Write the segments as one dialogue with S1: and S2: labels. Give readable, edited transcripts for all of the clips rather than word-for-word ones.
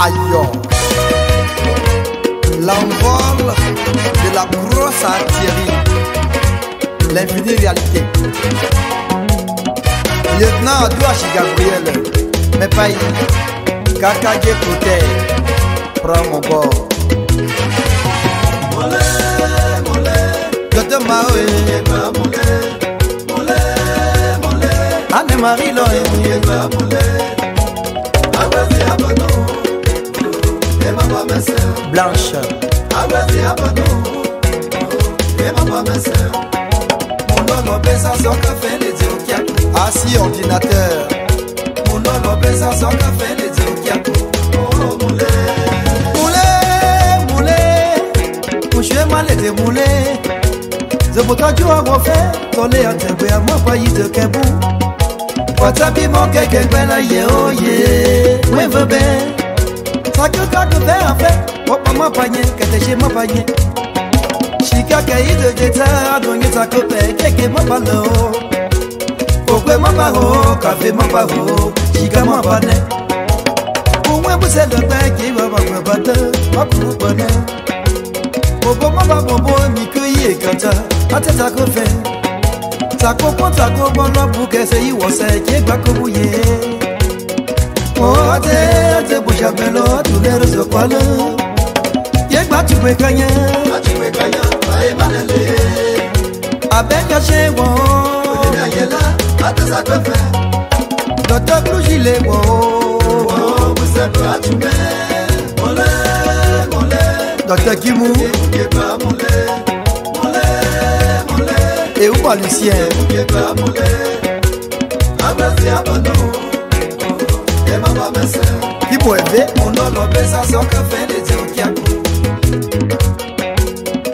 S1: Ailleurs, l'envol de la grosse artillerie, l'infinie réalité. Lieutenant Adouachi Gabriel, mais pas ici. Kakage Côté, prends mon bord.
S2: Molé, molé,
S1: Docteur Maoé,
S2: molé, molé, molé,
S1: Anne-Marie Loé,
S2: molé, Abazi Abano, et maman ma sœur,
S1: Blanche,
S2: Abazi Abano, et maman ma sœur. Mon nom pesa son café, les yeux qui a
S1: assis ordinateur.
S2: mon nom pesa son café, les yeux qui a oh molé.
S1: Moulé, moulé, mouché mal et moulé. Je vous t'en dis à mon frère, ton nez en tête, à moi, pas y de kebou. Watabi mon keke bela ye oh ye, ouais veut bien. Ça que quand tu fais en fait, oh maman panier, que t'es chez ma panier. Chika kaï de déta, donc ça que fait, keke ma palo. Pourquoi ma paro, café ma paro, chika ma pané. Pour moi, vous êtes le père qui va me battre, ma pour bonheur. Bobo ma bobo, mi cueillir quand ça, à tête à que fait. Ça comprend ça comprend pour que c'est y c'est qui va couiller. Oh t'es bouche à vélo tous les réseaux quoi là. Qui va tu peux gagner?
S2: Tu me gagnes, pas émaner.
S1: Avec un chez moi.
S2: Là, à tes actes
S1: Docteur Blue Gilet moi.
S2: oh vous êtes pas tu mets. Molé, molé,
S1: Docteur Kimou.
S2: qui est pas molé, molé, molé.
S1: Et où Lucien?
S2: Qui est pas molé. Abazi Abano, et maman ma sœur.
S1: Qui peut aider?
S2: Mon nom pesa son café, les yeux qui a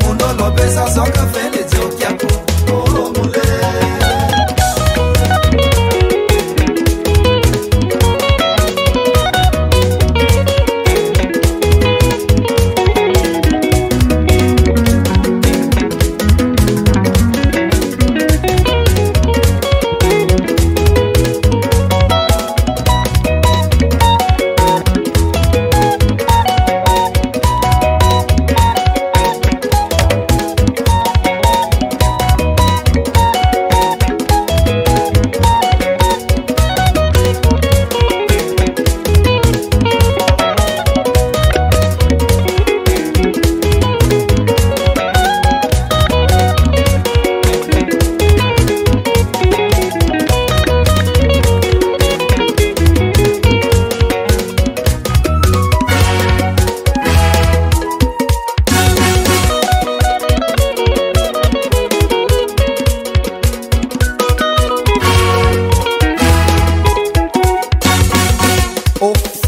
S2: mon nom pesa son café, les yeux qui a oh molé.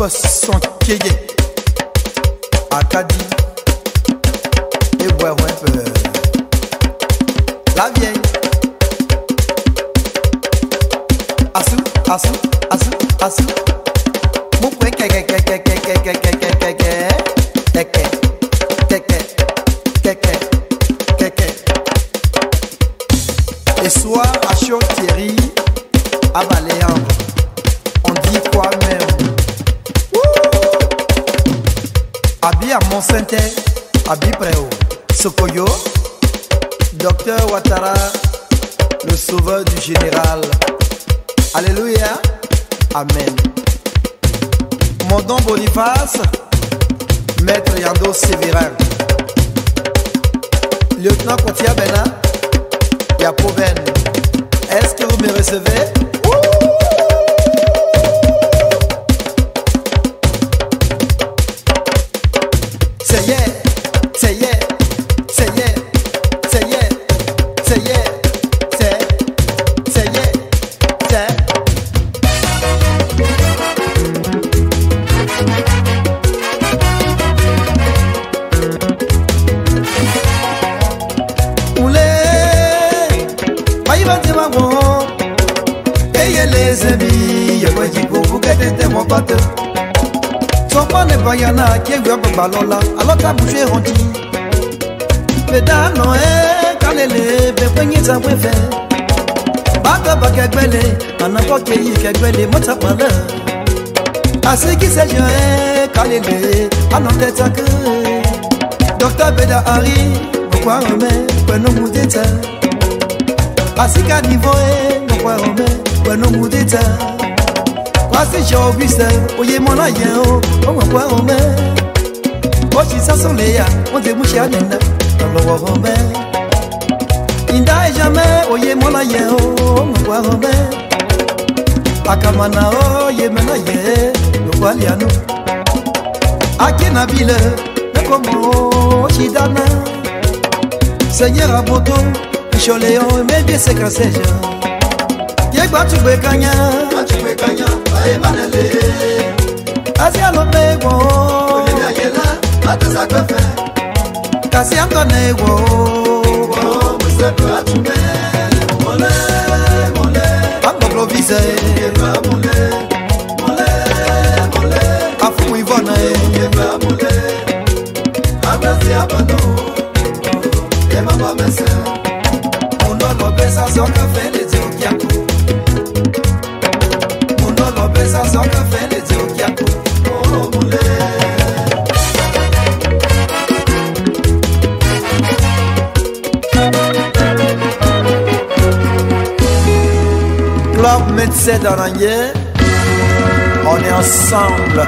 S1: Son kéyé Akadi et ouais la vieille Assou mon point et soit à Chaux Thierry à Baléan on dit quoi même. Abi à Mont-Saint-Air, Abi Préau, Sokoyo, Docteur Ouattara, le sauveur du général. Alléluia, Amen. Mondon Boniface, Maître Yando Sévérin, Lieutenant Kotia Bena, Yapo Ben. Est-ce que vous me recevez? Les amis, y'a quoi qui vous guettez mon pote. Son pas n'est pas y'en qui est un peu balola, alors t'as bougé rondit. Pédale Noël, quand les lèvres, prenez ça pour faire. Baka baka gbele, n'importe qui gbele, moi ça parle. À ce qui s'est joué, kalele anoteta ke Dr. Beda Hari kwa ome kweno mudeta Asika nivoe kwa ome kweno mudeta Kwasi jobisa oye mona yeo kwa ome Ochi sasoleya onde mushia nenda alowo ome Inda jamais oye mona yeo kwa ome Akamana oye mena ye kwa liano Akina bile Como Chidana Seigneur Aboto Choléon mais bien c'est qu'un séjour Yé Batu Bekanya Ae Manele Asia Lopego Olivia Yela Atasa Kofe Kasi Antone Wo Moussa Atume Mole Mole Ambo Vise Yeba Mole Mole Mole Afu Ivone Yeba Mole Abrasi abano, yema mese. Mundo lo besa soka fele jokiako. Mundo lo besa soka fele jokiako. Oh mule. Club Médecins d'Aranier, on est ensemble.